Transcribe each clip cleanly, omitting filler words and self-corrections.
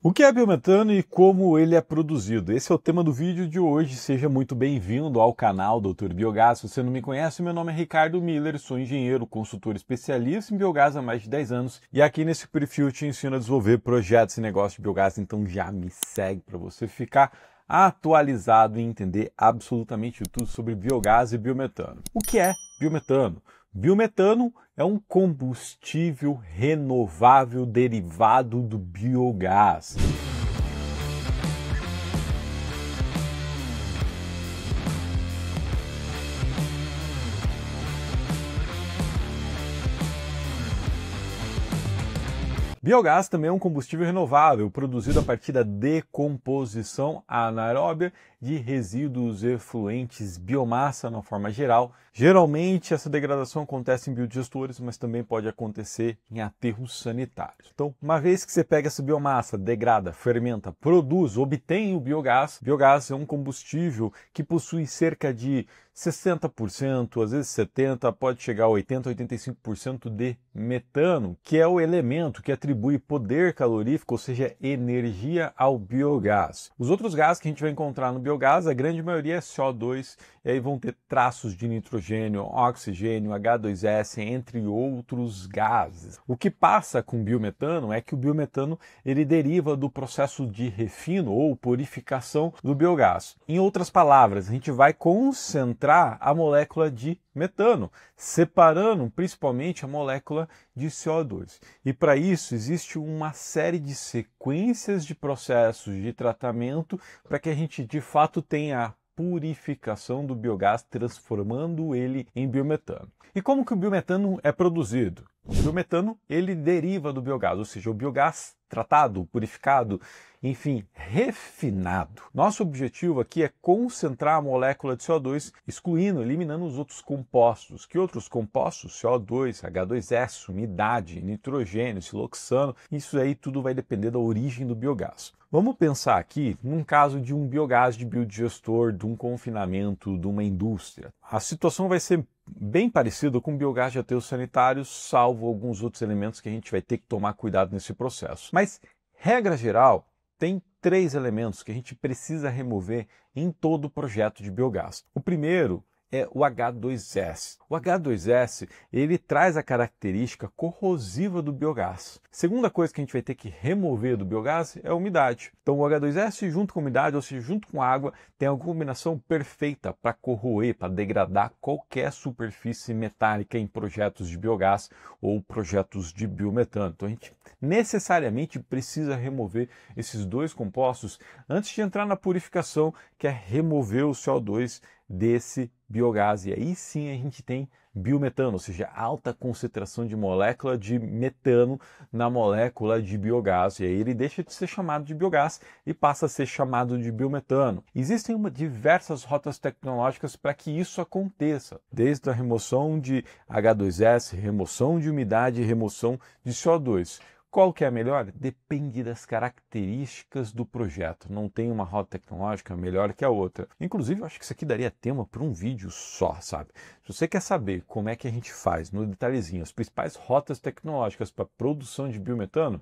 O que é biometano e como ele é produzido? Esse é o tema do vídeo de hoje. Seja muito bem-vindo ao canal Dr. Biogás. Se você não me conhece, meu nome é Ricardo Miller, sou engenheiro, consultor especialista em biogás há mais de 10 anos e aqui nesse perfil eu te ensino a desenvolver projetos e negócios de biogás, então já me segue para você ficar atualizado e entender absolutamente tudo sobre biogás e biometano. O que é biometano? Biometano é um combustível renovável derivado do biogás. Biogás também é um combustível renovável, produzido a partir da decomposição anaeróbia de resíduos efluentes, biomassa na forma geral. Geralmente essa degradação acontece em biodigestores, mas também pode acontecer em aterros sanitários. Então, uma vez que você pega essa biomassa, degrada, fermenta, produz, obtém o biogás, biogás é um combustível que possui cerca de 60%, às vezes 70%, pode chegar a 80%, 85% de metano, que é o elemento que atribui poder calorífico, ou seja, energia ao biogás. Os outros gases que a gente vai encontrar no biogás, a grande maioria é CO2, e aí vão ter traços de nitrogênio, oxigênio, H2S, entre outros gases. O que passa com o biometano é que o biometano ele deriva do processo de refino ou purificação do biogás. Em outras palavras, a gente vai concentrar a molécula de metano, separando principalmente a molécula de CO2. E para isso existe uma série de sequências de processos de tratamento para que a gente de fato tenha a purificação do biogás, transformando ele em biometano. E como que o biometano é produzido? O biometano ele deriva do biogás, ou seja, o biogás tratado, purificado, enfim, refinado. Nosso objetivo aqui é concentrar a molécula de CO2, excluindo, eliminando os outros compostos. Que outros compostos? CO2, H2S, umidade, nitrogênio, siloxano, isso aí tudo vai depender da origem do biogás. Vamos pensar aqui num caso de um biogás de biodigestor, de um confinamento, de uma indústria. A situação vai ser bem parecida com o biogás de aterros sanitários, salvo alguns outros elementos que a gente vai ter que tomar cuidado nesse processo. Mas, regra geral, tem 3 elementos que a gente precisa remover em todo o projeto de biogás. O primeiro é o H2S. O H2S, ele traz a característica corrosiva do biogás. Segunda coisa que a gente vai ter que remover do biogás é a umidade. Então o H2S junto com a umidade, ou seja, junto com a água, tem a combinação perfeita para corroer, para degradar qualquer superfície metálica em projetos de biogás ou projetos de biometano. Então a gente necessariamente precisa remover esses 2 compostos antes de entrar na purificação, que é remover o CO2 desse biogás. E aí sim a gente tem biometano, ou seja, alta concentração de molécula de metano na molécula de biogás. E aí ele deixa de ser chamado de biogás e passa a ser chamado de biometano. Existem diversas rotas tecnológicas para que isso aconteça, desde a remoção de H2S, remoção de umidade e remoção de CO2. Qual que é a melhor? Depende das características do projeto. Não tem uma rota tecnológica melhor que a outra. Inclusive, eu acho que isso aqui daria tema para um vídeo só, sabe? Se você quer saber como é que a gente faz, no detalhezinho, as principais rotas tecnológicas para produção de biometano,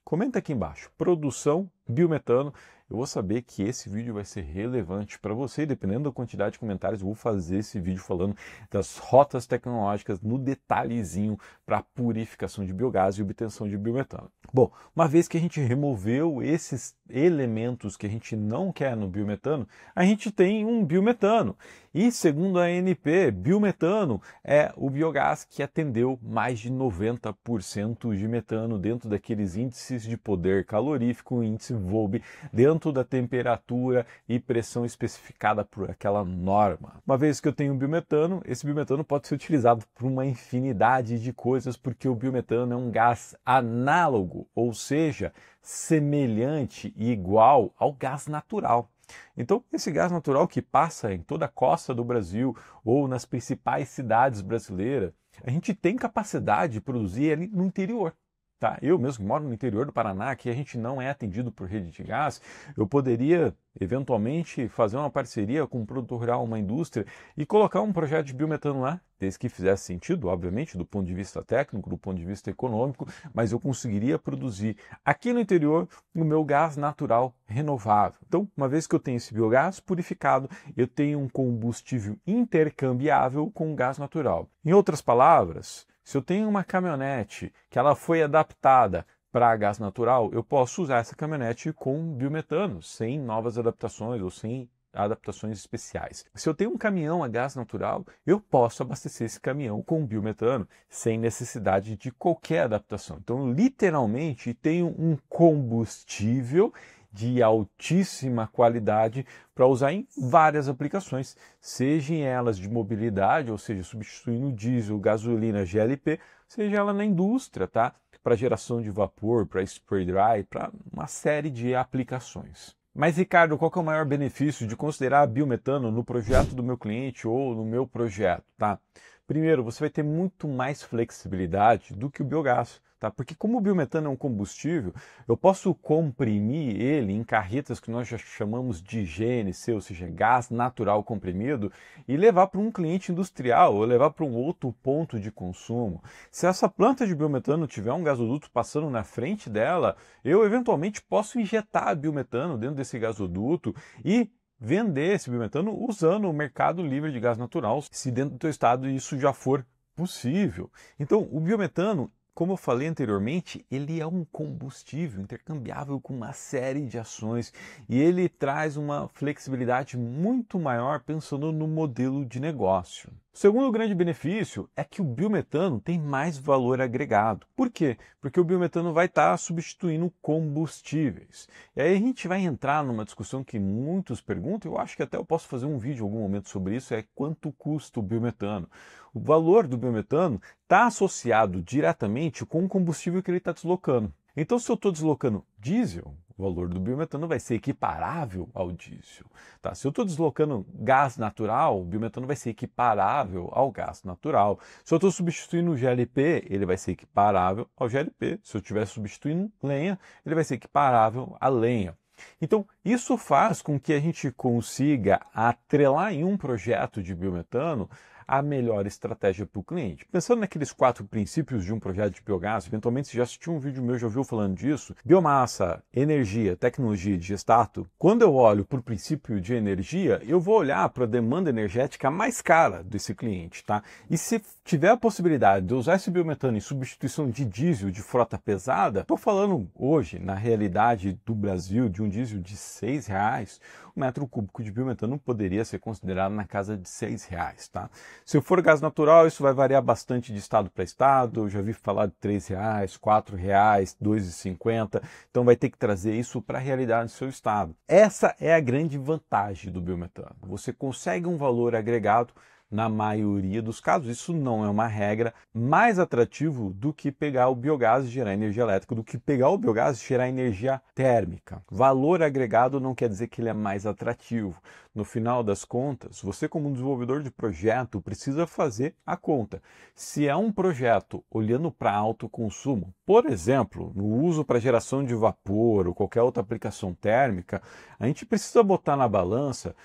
comenta aqui embaixo, produção biometano. Eu vou saber que esse vídeo vai ser relevante para você e dependendo da quantidade de comentários, eu vou fazer esse vídeo falando das rotas tecnológicas no detalhezinho para a purificação de biogás e obtenção de biometano. Bom, uma vez que a gente removeu esses elementos que a gente não quer no biometano, a gente tem um biometano. E segundo a ANP, biometano é o biogás que atendeu mais de 90% de metano dentro daqueles índices de poder calorífico, índice VOLB, dentro da temperatura e pressão especificada por aquela norma. Uma vez que eu tenho biometano, esse biometano pode ser utilizado por uma infinidade de coisas, porque o biometano é um gás análogo, ou seja, semelhante e igual ao gás natural. Então, esse gás natural que passa em toda a costa do Brasil ou nas principais cidades brasileiras, a gente tem capacidade de produzir ele no interior. Tá? Eu mesmo moro no interior do Paraná, que a gente não é atendido por rede de gás. Eu poderia, eventualmente, fazer uma parceria com um produtor rural, uma indústria, e colocar um projeto de biometano lá, desde que fizesse sentido, obviamente, do ponto de vista técnico, do ponto de vista econômico, mas eu conseguiria produzir aqui no interior o meu gás natural renovável. Então, uma vez que eu tenho esse biogás purificado, eu tenho um combustível intercambiável com gás natural. Em outras palavras, se eu tenho uma caminhonete que ela foi adaptada para gás natural, eu posso usar essa caminhonete com biometano, sem novas adaptações ou sem adaptações especiais. Se eu tenho um caminhão a gás natural, eu posso abastecer esse caminhão com biometano, sem necessidade de qualquer adaptação. Então, literalmente, tenho um combustível de altíssima qualidade para usar em várias aplicações, sejam elas de mobilidade, ou seja, substituindo diesel, gasolina, GLP, seja ela na indústria, tá? Para geração de vapor, para spray dry, para uma série de aplicações. Mas, Ricardo, qual que é o maior benefício de considerar biometano no projeto do meu cliente ou no meu projeto, tá? Primeiro, você vai ter muito mais flexibilidade do que o biogás, tá? Porque como o biometano é um combustível, eu posso comprimir ele em carretas que nós já chamamos de GNC, ou seja, gás natural comprimido, e levar para um cliente industrial ou levar para um outro ponto de consumo. Se essa planta de biometano tiver um gasoduto passando na frente dela, eu eventualmente posso injetar biometano dentro desse gasoduto e vender esse biometano usando o mercado livre de gás natural, se dentro do teu estado isso já for possível. Então, o biometano, como eu falei anteriormente, ele é um combustível intercambiável com uma série de ações e ele traz uma flexibilidade muito maior pensando no modelo de negócio. O segundo grande benefício é que o biometano tem mais valor agregado. Por quê? Porque o biometano vai estar substituindo combustíveis. E aí a gente vai entrar numa discussão que muitos perguntam, eu acho que até eu posso fazer um vídeo em algum momento sobre isso, é quanto custa o biometano. O valor do biometano está associado diretamente com o combustível que ele está deslocando. Então, se eu estou deslocando diesel, o valor do biometano vai ser equiparável ao diesel. Tá? Se eu estou deslocando gás natural, o biometano vai ser equiparável ao gás natural. Se eu estou substituindo o GLP, ele vai ser equiparável ao GLP. Se eu estiver substituindo lenha, ele vai ser equiparável à lenha. Então, isso faz com que a gente consiga atrelar em um projeto de biometano a melhor estratégia para o cliente. Pensando naqueles 4 princípios de um projeto de biogás, eventualmente você já assistiu um vídeo meu, já ouviu falando disso, biomassa, energia, tecnologia e digestato. Quando eu olho para o princípio de energia, eu vou olhar para a demanda energética mais cara desse cliente, tá? E se tiver a possibilidade de usar esse biometano em substituição de diesel de frota pesada, estou falando hoje, na realidade do Brasil, de um diesel de R$6, o metro cúbico de biometano poderia ser considerado na casa de R$6, tá? Se for gás natural, isso vai variar bastante de estado para estado. Eu já vi falar de R$3, R$4, R$2,50. Então vai ter que trazer isso para a realidade do seu estado. Essa é a grande vantagem do biometano. Você consegue um valor agregado na maioria dos casos, isso não é uma regra, mais atrativo do que pegar o biogás e gerar energia elétrica, do que pegar o biogás e gerar energia térmica. Valor agregado não quer dizer que ele é mais atrativo. No final das contas, você como desenvolvedor de projeto precisa fazer a conta. Se é um projeto olhando para alto consumo, por exemplo, no uso para geração de vapor ou qualquer outra aplicação térmica, a gente precisa botar na balança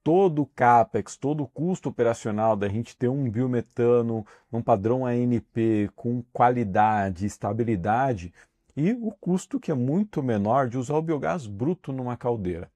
todo o CAPEX, todo o custo operacional da gente ter um biometano, um padrão ANP com qualidade, estabilidade e o custo que é muito menor de usar o biogás bruto numa caldeira.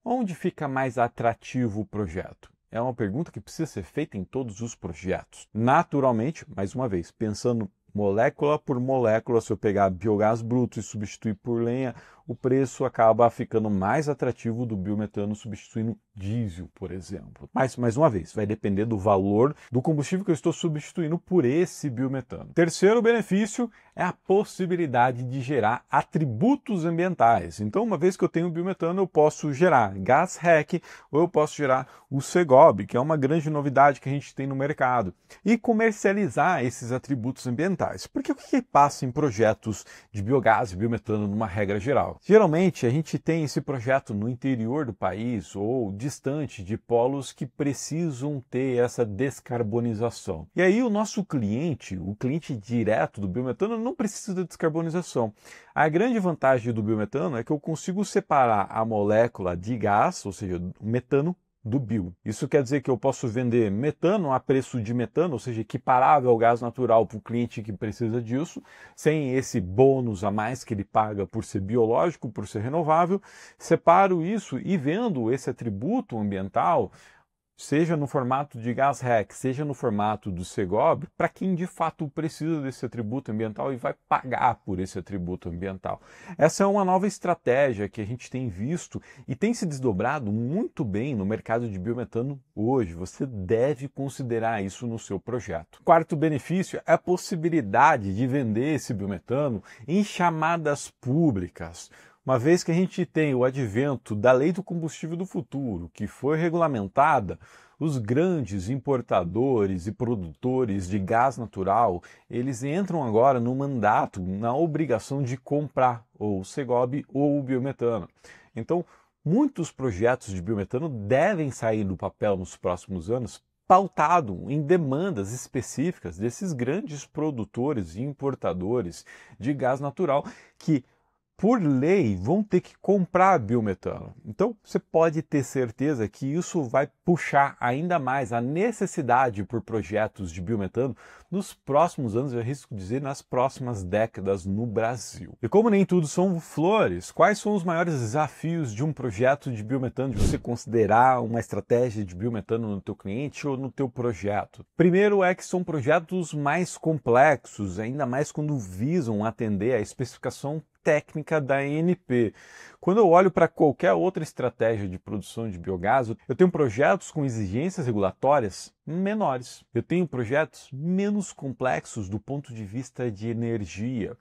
Onde fica mais atrativo o projeto? É uma pergunta que precisa ser feita em todos os projetos. Naturalmente, mais uma vez, pensando molécula por molécula, se eu pegar biogás bruto e substituir por lenha, o preço acaba ficando mais atrativo do biometano substituindo diesel, por exemplo. Mas, mais uma vez, vai depender do valor do combustível que eu estou substituindo por esse biometano. Terceiro benefício é a possibilidade de gerar atributos ambientais. Então, uma vez que eu tenho biometano, eu posso gerar gás REC ou eu posso gerar o CEGOB, que é uma grande novidade que a gente tem no mercado, e comercializar esses atributos ambientais. Porque o que passa em projetos de biogás e biometano numa regra geral? natural. Geralmente a gente tem esse projeto no interior do país ou distante de polos que precisam ter essa descarbonização. E aí o nosso cliente, o cliente direto do biometano, não precisa de descarbonização. A grande vantagem do biometano é que eu consigo separar a molécula de gás, ou seja, o metano, do bio. Isso quer dizer que eu posso vender metano a preço de metano, ou seja, equiparável ao gás natural para o cliente que precisa disso, sem esse bônus a mais que ele paga por ser biológico, por ser renovável. Separo isso e vendo esse atributo ambiental, seja no formato de gás REC, seja no formato do CEGOB, para quem de fato precisa desse atributo ambiental e vai pagar por esse atributo ambiental. Essa é uma nova estratégia que a gente tem visto e tem se desdobrado muito bem no mercado de biometano hoje. Você deve considerar isso no seu projeto. Quarto benefício é a possibilidade de vender esse biometano em chamadas públicas. Uma vez que a gente tem o advento da Lei do Combustível do Futuro, que foi regulamentada, os grandes importadores e produtores de gás natural, eles entram agora no mandato, na obrigação de comprar ou o CEGOB ou o biometano. Então, muitos projetos de biometano devem sair do papel nos próximos anos, pautado em demandas específicas desses grandes produtores e importadores de gás natural que, por lei, vão ter que comprar biometano. Então, você pode ter certeza que isso vai puxar ainda mais a necessidade por projetos de biometano nos próximos anos, eu arrisco dizer, nas próximas décadas no Brasil. E como nem tudo são flores, quais são os maiores desafios de um projeto de biometano, de você considerar uma estratégia de biometano no teu cliente ou no teu projeto? Primeiro é que são projetos mais complexos, ainda mais quando visam atender à especificação técnica da ANP. Quando eu olho para qualquer outra estratégia de produção de biogás, eu tenho projetos com exigências regulatórias menores. Eu tenho projetos menos complexos do ponto de vista de energia.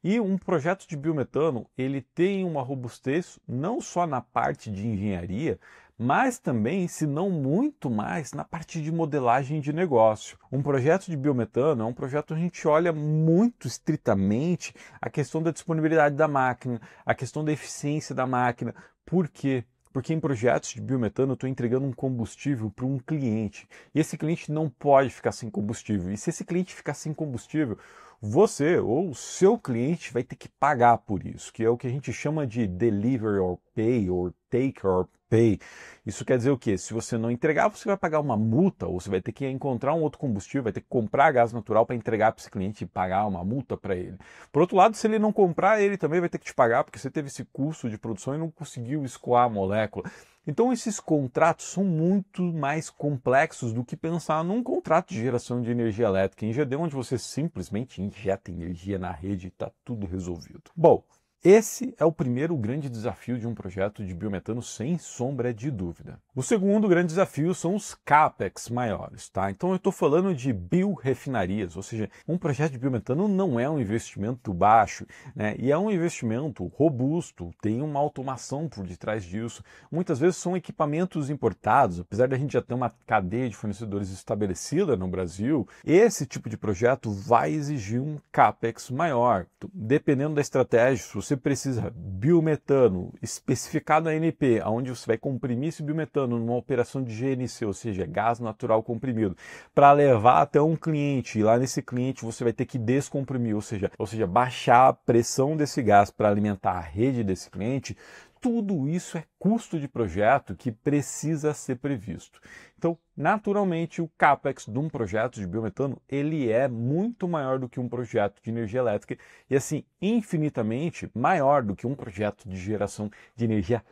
E um projeto de biometano, ele tem uma robustez não só na parte de engenharia, mas também, se não muito mais, na parte de modelagem de negócio. Um projeto de biometano é um projeto que a gente olha muito estritamente a questão da disponibilidade da máquina, a questão da eficiência da máquina. Por quê? Porque em projetos de biometano eu estou entregando um combustível para um cliente. E esse cliente não pode ficar sem combustível. E se esse cliente ficar sem combustível, você ou o seu cliente vai ter que pagar por isso, que é o que a gente chama de deliver or pay, or take or pay. Isso quer dizer o quê? Se você não entregar, você vai pagar uma multa, ou você vai ter que encontrar um outro combustível, vai ter que comprar gás natural para entregar para esse cliente e pagar uma multa para ele. Por outro lado, se ele não comprar, ele também vai ter que te pagar, porque você teve esse custo de produção e não conseguiu escoar a molécula. Então esses contratos são muito mais complexos do que pensar num contrato de geração de energia elétrica em GD, onde você simplesmente injeta energia na rede e está tudo resolvido. Bom, esse é o primeiro grande desafio de um projeto de biometano, sem sombra de dúvida. O segundo grande desafio são os CAPEX maiores, tá? Então eu estou falando de biorefinarias, ou seja, um projeto de biometano não é um investimento baixo, né? E é um investimento robusto, tem uma automação por detrás disso. Muitas vezes são equipamentos importados, apesar da gente já ter uma cadeia de fornecedores estabelecida no Brasil, esse tipo de projeto vai exigir um CAPEX maior. Dependendo da estratégia, se você precisa biometano especificado na ANP, onde você vai comprimir esse biometano numa operação de GNC, ou seja, gás natural comprimido, para levar até um cliente, e lá nesse cliente você vai ter que descomprimir, ou seja, baixar a pressão desse gás para alimentar a rede desse cliente. Tudo isso é custo de projeto que precisa ser previsto. Então, naturalmente, o CAPEX de um projeto de biometano, ele é muito maior do que um projeto de energia elétrica e, assim, infinitamente maior do que um projeto de geração de energia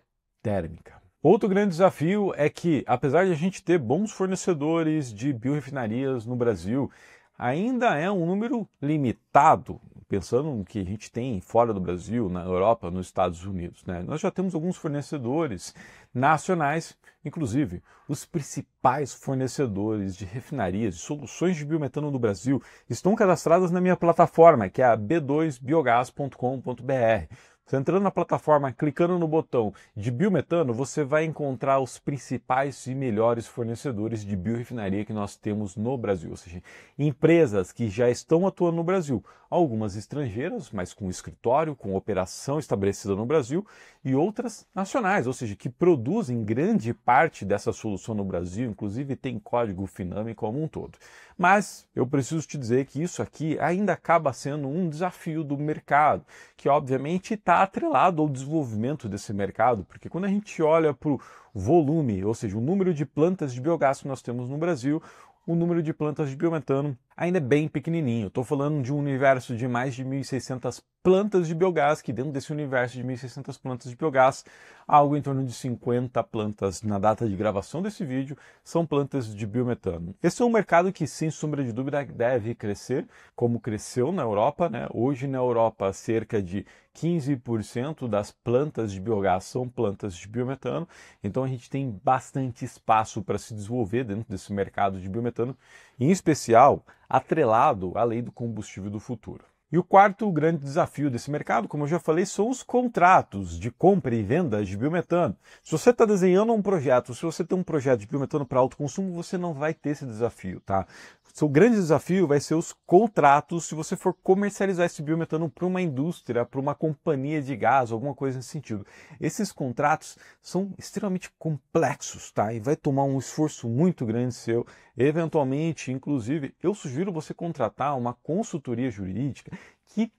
térmica. Outro grande desafio é que, apesar de a gente ter bons fornecedores de biorefinarias no Brasil, ainda é um número limitado, pensando no que a gente tem fora do Brasil, na Europa, nos Estados Unidos, né? Nós já temos alguns fornecedores nacionais, inclusive os principais fornecedores de refinarias e soluções de biometano do Brasil estão cadastrados na minha plataforma, que é a b2biogás.com.br. Você entrando na plataforma, clicando no botão de biometano, você vai encontrar os principais e melhores fornecedores de biorefinaria que nós temos no Brasil, ou seja, empresas que já estão atuando no Brasil, algumas estrangeiras, mas com escritório, com operação estabelecida no Brasil, e outras nacionais, ou seja, que produzem grande parte dessa solução no Brasil, inclusive tem código FINAME como um todo. Mas eu preciso te dizer que isso aqui ainda acaba sendo um desafio do mercado, que obviamente está atrelado ao desenvolvimento desse mercado, porque quando a gente olha para o volume, ou seja, o número de plantas de biogás que nós temos no Brasil, o número de plantas de biometano ainda é bem pequenininho. Estou falando de um universo de mais de 1.600 plantas de biogás, que dentro desse universo de 1.600 plantas de biogás, algo em torno de 50 plantas na data de gravação desse vídeo são plantas de biometano. Esse é um mercado que, sem sombra de dúvida, deve crescer, como cresceu na Europa, né? Hoje na Europa, cerca de 15% das plantas de biogás são plantas de biometano, então a gente tem bastante espaço para se desenvolver dentro desse mercado de biometano, em especial atrelado à lei do combustível do futuro. E o quarto grande desafio desse mercado, como eu já falei, são os contratos de compra e venda de biometano. Se você está desenhando um projeto, se você tem um projeto de biometano para alto consumo, você não vai ter esse desafio, tá? O seu grande desafio vai ser os contratos se você for comercializar esse biometano para uma indústria, para uma companhia de gás, alguma coisa nesse sentido. Esses contratos são extremamente complexos, tá? E vai tomar um esforço muito grande seu. Eventualmente, inclusive, eu sugiro você contratar uma consultoria jurídica que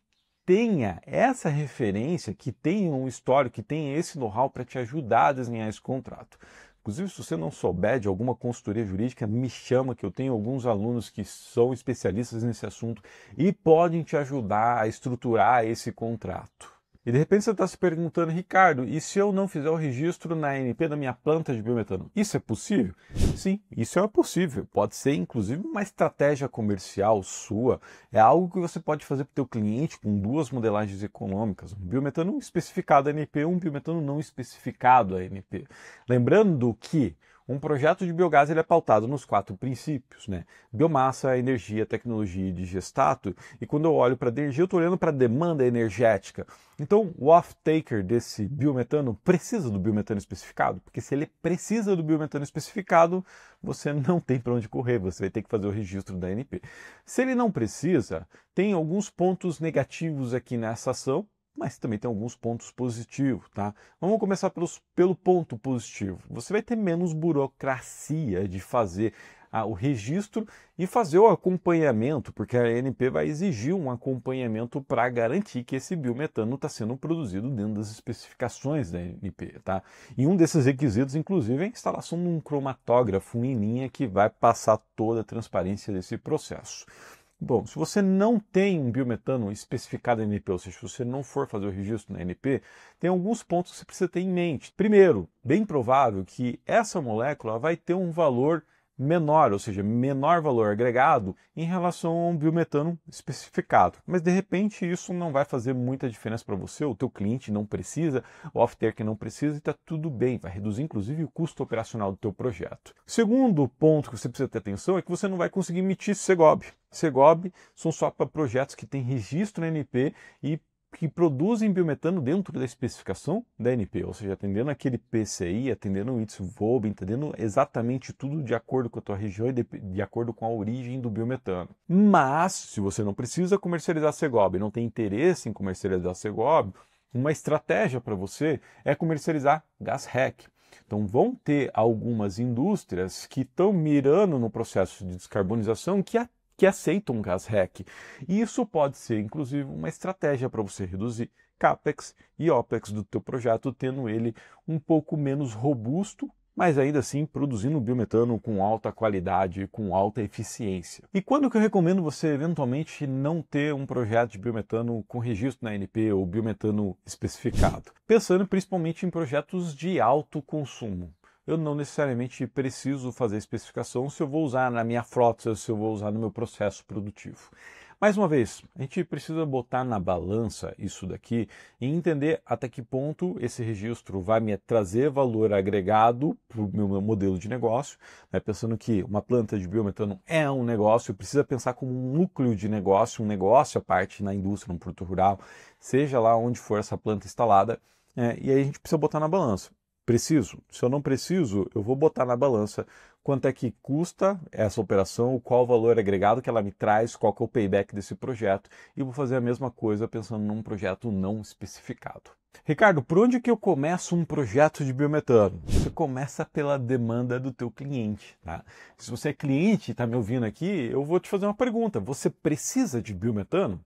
tenha essa referência, que tenha um histórico, que tenha esse know-how para te ajudar a desenhar esse contrato. Inclusive, se você não souber de alguma consultoria jurídica, me chama, que eu tenho alguns alunos que são especialistas nesse assunto e podem te ajudar a estruturar esse contrato. E de repente você está se perguntando, Ricardo, e se eu não fizer o registro na ANP da minha planta de biometano? Isso é possível? Sim, isso é possível. Pode ser, inclusive, uma estratégia comercial sua. É algo que você pode fazer para o teu cliente com duas modelagens econômicas. Um biometano especificado ANP e um biometano não especificado ANP. Lembrando que um projeto de biogás ele é pautado nos 4 princípios, né? Biomassa, energia, tecnologia e digestato. E quando eu olho para a energia, eu estou olhando para a demanda energética. Então, o off-taker desse biometano precisa do biometano especificado, porque se ele precisa do biometano especificado, você não tem para onde correr, você vai ter que fazer o registro da ANP. Se ele não precisa, tem alguns pontos negativos aqui nessa ação, mas também tem alguns pontos positivos, tá? Vamos começar pelo ponto positivo. Você vai ter menos burocracia de fazer o registro e fazer o acompanhamento, porque a ANP vai exigir um acompanhamento para garantir que esse biometano está sendo produzido dentro das especificações da ANP, tá? E um desses requisitos, inclusive, é a instalação de um cromatógrafo em linha que vai passar toda a transparência desse processo. Bom, se você não tem um biometano especificado na ANP, ou seja, se você não for fazer o registro na ANP, tem alguns pontos que você precisa ter em mente. Primeiro, bem provável que essa molécula vai ter um valor menor, ou seja, menor valor agregado em relação a um biometano especificado. Mas de repente isso não vai fazer muita diferença para você, o teu cliente não precisa, o off-taker não precisa e está tudo bem, vai reduzir inclusive o custo operacional do teu projeto. Segundo ponto que você precisa ter atenção é que você não vai conseguir emitir CEGOB. CEGOB são só para projetos que têm registro na ANP e que produzem biometano dentro da especificação da ANP, ou seja, atendendo aquele PCI, atendendo o ITS-VOB, atendendo exatamente tudo de acordo com a tua região e de acordo com a origem do biometano. Mas, se você não precisa comercializar CEGOB, não tem interesse em comercializar CEGOB, uma estratégia para você é comercializar gás REC. Então vão ter algumas indústrias que estão mirando no processo de descarbonização que aceitam gás REC. E isso pode ser, inclusive, uma estratégia para você reduzir CAPEX e OPEX do teu projeto, tendo ele um pouco menos robusto, mas ainda assim produzindo biometano com alta qualidade, com alta eficiência. E quando que eu recomendo você, eventualmente, não ter um projeto de biometano com registro na ANP ou biometano especificado? Pensando principalmente em projetos de alto consumo. Eu não necessariamente preciso fazer especificação se eu vou usar na minha frota, se eu vou usar no meu processo produtivo. Mais uma vez, a gente precisa botar na balança isso daqui e entender até que ponto esse registro vai me trazer valor agregado para o meu modelo de negócio, né? Pensando que uma planta de biometano é um negócio, precisa pensar como um núcleo de negócio, um negócio à parte na indústria, no produto rural, seja lá onde for essa planta instalada, e aí a gente precisa botar na balança. Preciso? Se eu não preciso, eu vou botar na balança quanto é que custa essa operação, qual o valor agregado que ela me traz, qual que é o payback desse projeto, e vou fazer a mesma coisa pensando num projeto não especificado. Ricardo, por onde que eu começo um projeto de biometano? Você começa pela demanda do teu cliente, tá? Se você é cliente e está me ouvindo aqui, eu vou te fazer uma pergunta. Você precisa de biometano?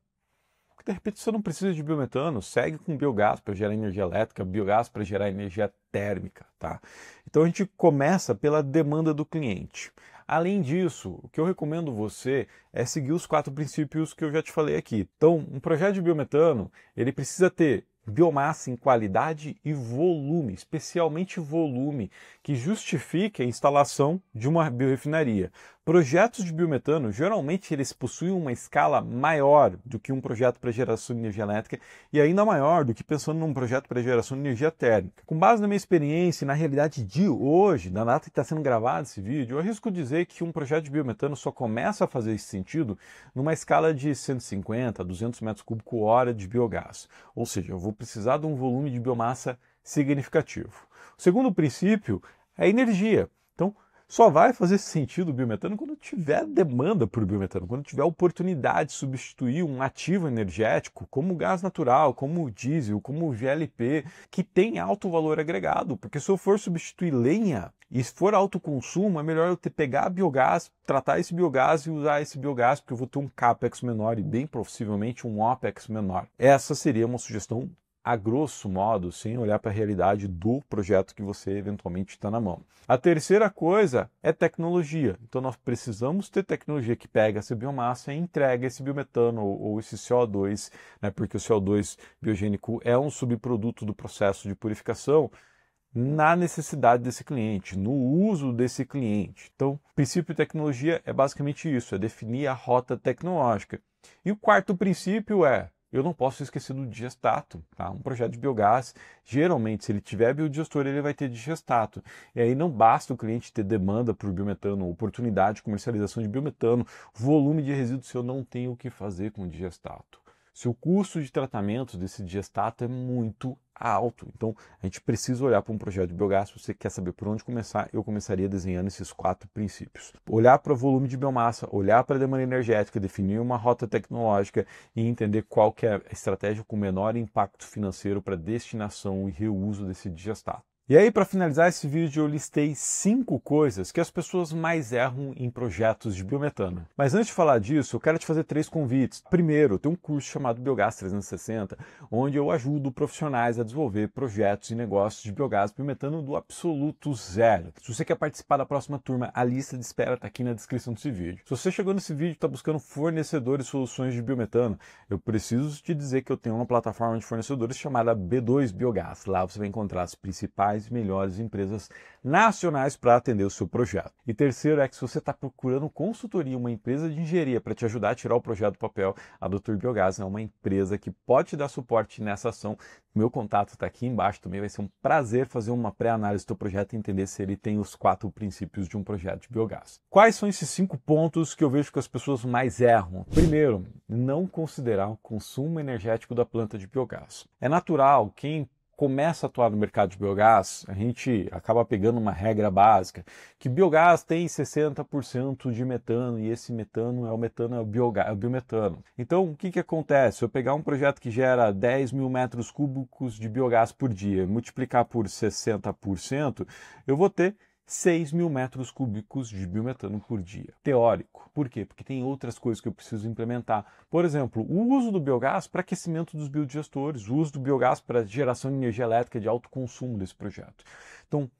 De repente você não precisa de biometano, segue com biogás para gerar energia elétrica, biogás para gerar energia térmica, tá? Então a gente começa pela demanda do cliente. Além disso, o que eu recomendo você é seguir os 4 princípios que eu já te falei aqui. Então, um projeto de biometano, ele precisa ter biomassa em qualidade e volume, especialmente volume, que justifique a instalação de uma biorefinaria. Projetos de biometano, geralmente eles possuem uma escala maior do que um projeto para geração de energia elétrica e ainda maior do que pensando num projeto para geração de energia térmica. Com base na minha experiência e na realidade de hoje, na data que está sendo gravado esse vídeo, eu arrisco dizer que um projeto de biometano só começa a fazer esse sentido numa escala de 150 a 200 metros cúbicos hora de biogás. Ou seja, eu vou precisar de um volume de biomassa significativo. O segundo princípio é a energia. Então, só vai fazer sentido o biometano quando tiver demanda por biometano, quando tiver oportunidade de substituir um ativo energético como o gás natural, como o diesel, como o GLP, que tem alto valor agregado. Porque se eu for substituir lenha e se for alto consumo, é melhor eu pegar biogás, tratar esse biogás e usar esse biogás, porque eu vou ter um CAPEX menor e bem possivelmente um OPEX menor. Essa seria uma sugestão a grosso modo, sem olhar para a realidade do projeto que você eventualmente está na mão. A terceira coisa é tecnologia. Então nós precisamos ter tecnologia que pega essa biomassa e entrega esse biometano ou esse CO2, né, porque o CO2 biogênico é um subproduto do processo de purificação, na necessidade desse cliente, no uso desse cliente. Então, o princípio de tecnologia é basicamente isso, é definir a rota tecnológica. E o quarto princípio é: eu não posso esquecer do digestato, tá? Um projeto de biogás, geralmente, se ele tiver biodigestor, ele vai ter digestato. E aí não basta o cliente ter demanda por biometano, oportunidade de comercialização de biometano, volume de resíduos, se eu não tenho o que fazer com o digestato. Se o custo de tratamento desse digestato é muito alto. Então, a gente precisa olhar para um projeto de biogás. Se você quer saber por onde começar, eu começaria desenhando esses 4 princípios. Olhar para o volume de biomassa, olhar para a demanda energética, definir uma rota tecnológica e entender qual que é a estratégia com menor impacto financeiro para destinação e reuso desse digestato. E aí, para finalizar esse vídeo, eu listei 5 coisas que as pessoas mais erram em projetos de biometano. Mas antes de falar disso, eu quero te fazer 3 convites. Primeiro, tem um curso chamado Biogás 360, onde eu ajudo profissionais a desenvolver projetos e negócios de biogás e biometano do absoluto zero. Se você quer participar da próxima turma, a lista de espera está aqui na descrição desse vídeo. Se você chegou nesse vídeo e está buscando fornecedores e soluções de biometano, eu preciso te dizer que eu tenho uma plataforma de fornecedores chamada B2 Biogás. Lá você vai encontrar as principais e melhores empresas nacionais para atender o seu projeto. E terceiro é que se você está procurando consultoria, uma empresa de engenharia para te ajudar a tirar o projeto do papel, a Dr. Biogás é uma empresa que pode te dar suporte nessa ação. Meu contato está aqui embaixo também, vai ser um prazer fazer uma pré-análise do teu projeto e entender se ele tem os 4 princípios de um projeto de biogás. Quais são esses 5 pontos que eu vejo que as pessoas mais erram? Primeiro, não considerar o consumo energético da planta de biogás. É natural, quem começa a atuar no mercado de biogás, a gente acaba pegando uma regra básica, que biogás tem 60% de metano e esse metano é o metano, é o biometano. Então, o que acontece? Se eu pegar um projeto que gera 10 mil metros cúbicos de biogás por dia, multiplicar por 60%, eu vou ter 6 mil metros cúbicos de biometano por dia. Teórico. Por quê? Porque tem outras coisas que eu preciso implementar. Por exemplo, o uso do biogás para aquecimento dos biodigestores, o uso do biogás para geração de energia elétrica de alto consumo desse projeto. Então,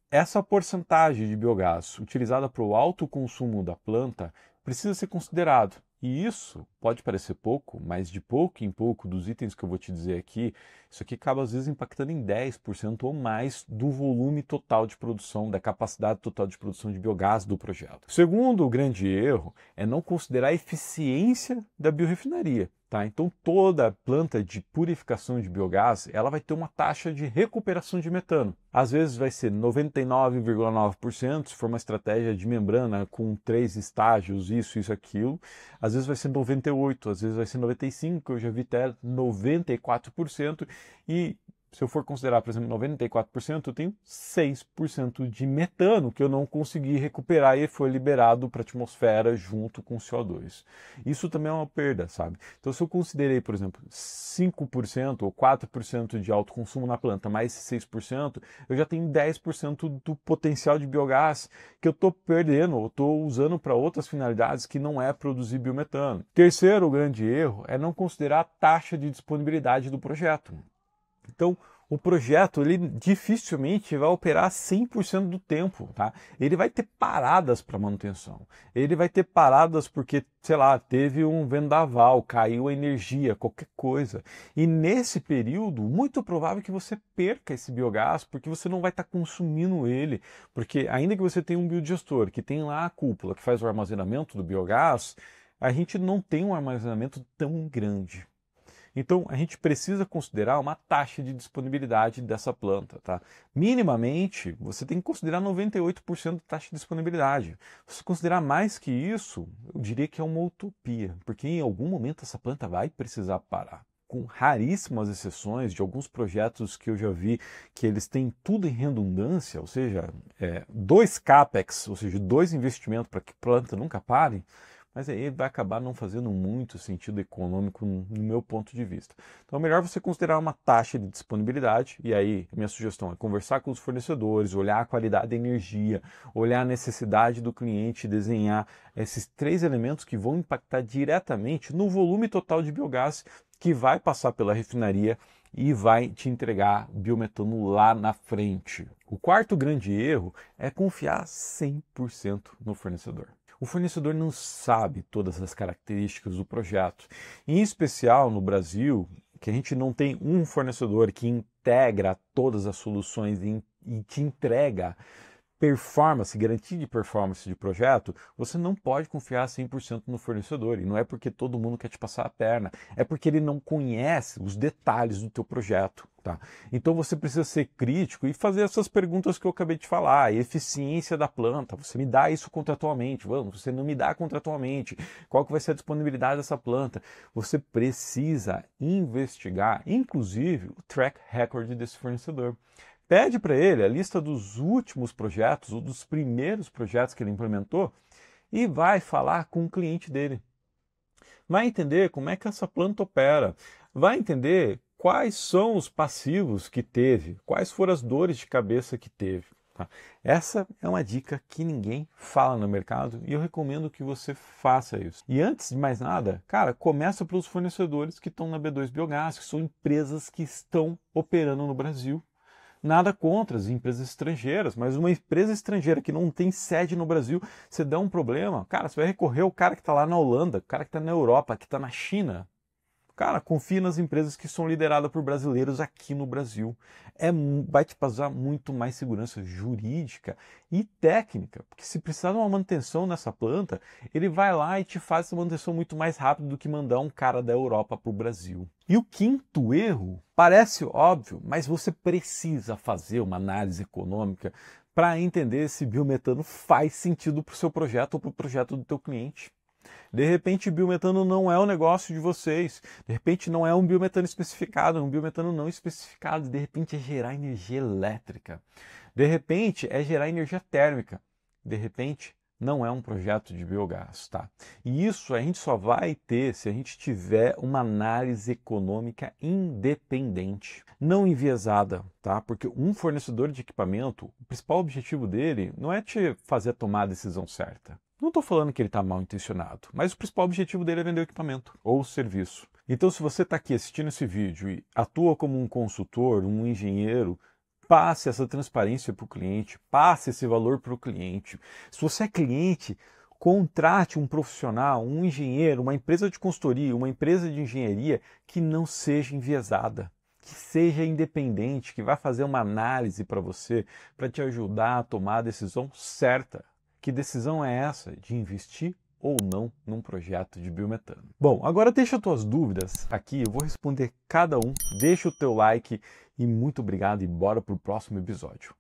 essa porcentagem de biogás utilizada para o alto consumo da planta precisa ser considerado. E isso pode parecer pouco, mas de pouco em pouco dos itens que eu vou te dizer aqui, isso aqui acaba às vezes impactando em 10% ou mais do volume total de produção, da capacidade total de produção de biogás do projeto. O segundo grande erro é não considerar a eficiência da biorefinaria. Tá? Então toda planta de purificação de biogás ela vai ter uma taxa de recuperação de metano. Às vezes vai ser 99,9% se for uma estratégia de membrana com 3 estágios, isso, aquilo. Às vezes vai ser 98%, às vezes vai ser 95%, eu já vi até 94%. E se eu for considerar, por exemplo, 94%, eu tenho 6% de metano que eu não consegui recuperar e foi liberado para a atmosfera junto com o CO2. Isso também é uma perda, sabe? Então, se eu considerei, por exemplo, 5% ou 4% de alto consumo na planta, mais 6%, eu já tenho 10% do potencial de biogás que eu estou perdendo ou estou usando para outras finalidades que não é produzir biometano. Terceiro grande erro é não considerar a taxa de disponibilidade do projeto. Então, o projeto ele dificilmente vai operar 100% do tempo, tá? Ele vai ter paradas para manutenção. Ele vai ter paradas porque, sei lá, teve um vendaval, caiu a energia, qualquer coisa. E nesse período, muito provável que você perca esse biogás porque você não vai estar consumindo ele. Porque ainda que você tenha um biodigestor que tem lá a cúpula que faz o armazenamento do biogás, a gente não tem um armazenamento tão grande. Então, a gente precisa considerar uma taxa de disponibilidade dessa planta, tá? Minimamente, você tem que considerar 98% de taxa de disponibilidade. Se considerar mais que isso, eu diria que é uma utopia, porque em algum momento essa planta vai precisar parar. Com raríssimas exceções de alguns projetos que eu já vi que eles têm tudo em redundância, ou seja, 2 CAPEX, ou seja, 2 investimentos para que a planta nunca pare, mas aí vai acabar não fazendo muito sentido econômico no meu ponto de vista. Então é melhor você considerar uma taxa de disponibilidade, e aí minha sugestão é conversar com os fornecedores, olhar a qualidade da energia, olhar a necessidade do cliente, desenhar esses 3 elementos que vão impactar diretamente no volume total de biogás que vai passar pela refinaria e vai te entregar biometano lá na frente. O quarto grande erro é confiar 100% no fornecedor. O fornecedor não sabe todas as características do projeto. Em especial no Brasil, que a gente não tem um fornecedor que integra todas as soluções e te entrega performance, garantia de performance de projeto, você não pode confiar 100% no fornecedor. E não é porque todo mundo quer te passar a perna, é porque ele não conhece os detalhes do teu projeto. Tá? Então você precisa ser crítico e fazer essas perguntas que eu acabei de falar. A eficiência da planta, você me dá isso contratualmente? Vamos, você não me dá contratualmente? Qual que vai ser a disponibilidade dessa planta? Você precisa investigar, inclusive, o track record desse fornecedor. Pede para ele a lista dos últimos projetos ou dos primeiros projetos que ele implementou e vai falar com o cliente dele. Vai entender como é que essa planta opera, vai entender quais são os passivos que teve, quais foram as dores de cabeça que teve. Tá? Essa é uma dica que ninguém fala no mercado e eu recomendo que você faça isso. E antes de mais nada, cara, começa pelos fornecedores que estão na B2 Biogás, que são empresas que estão operando no Brasil. Nada contra as empresas estrangeiras, mas uma empresa estrangeira que não tem sede no Brasil, você dá um problema, cara, você vai recorrer ao cara que está lá na Holanda, o cara que está na Europa, que está na China. Cara, confie nas empresas que são lideradas por brasileiros aqui no Brasil. Vai te passar muito mais segurança jurídica e técnica, porque se precisar de uma manutenção nessa planta, ele vai lá e te faz essa manutenção muito mais rápido do que mandar um cara da Europa para o Brasil. E o quinto erro, parece óbvio, mas você precisa fazer uma análise econômica para entender se biometano faz sentido para o seu projeto ou para o projeto do teu cliente. De repente, biometano não é o negócio de vocês. De repente, não é um biometano especificado, é um biometano não especificado. De repente, é gerar energia elétrica. De repente, é gerar energia térmica. De repente, não é um projeto de biogás, tá? E isso a gente só vai ter se a gente tiver uma análise econômica independente, não enviesada, tá? Porque um fornecedor de equipamento, o principal objetivo dele não é te fazer tomar a decisão certa. Não estou falando que ele está mal intencionado, mas o principal objetivo dele é vender o equipamento ou o serviço. Então, se você está aqui assistindo esse vídeo e atua como um consultor, um engenheiro, passe essa transparência para o cliente, passe esse valor para o cliente. Se você é cliente, Contrate um profissional, um engenheiro, uma empresa de consultoria, uma empresa de engenharia que não seja enviesada, que seja independente, que vai fazer uma análise para você, para te ajudar a tomar a decisão certa. Que decisão é essa de investir ou não num projeto de biometano? Bom, agora deixa as tuas dúvidas aqui, eu vou responder cada um, deixa o teu like e muito obrigado e bora para o próximo episódio.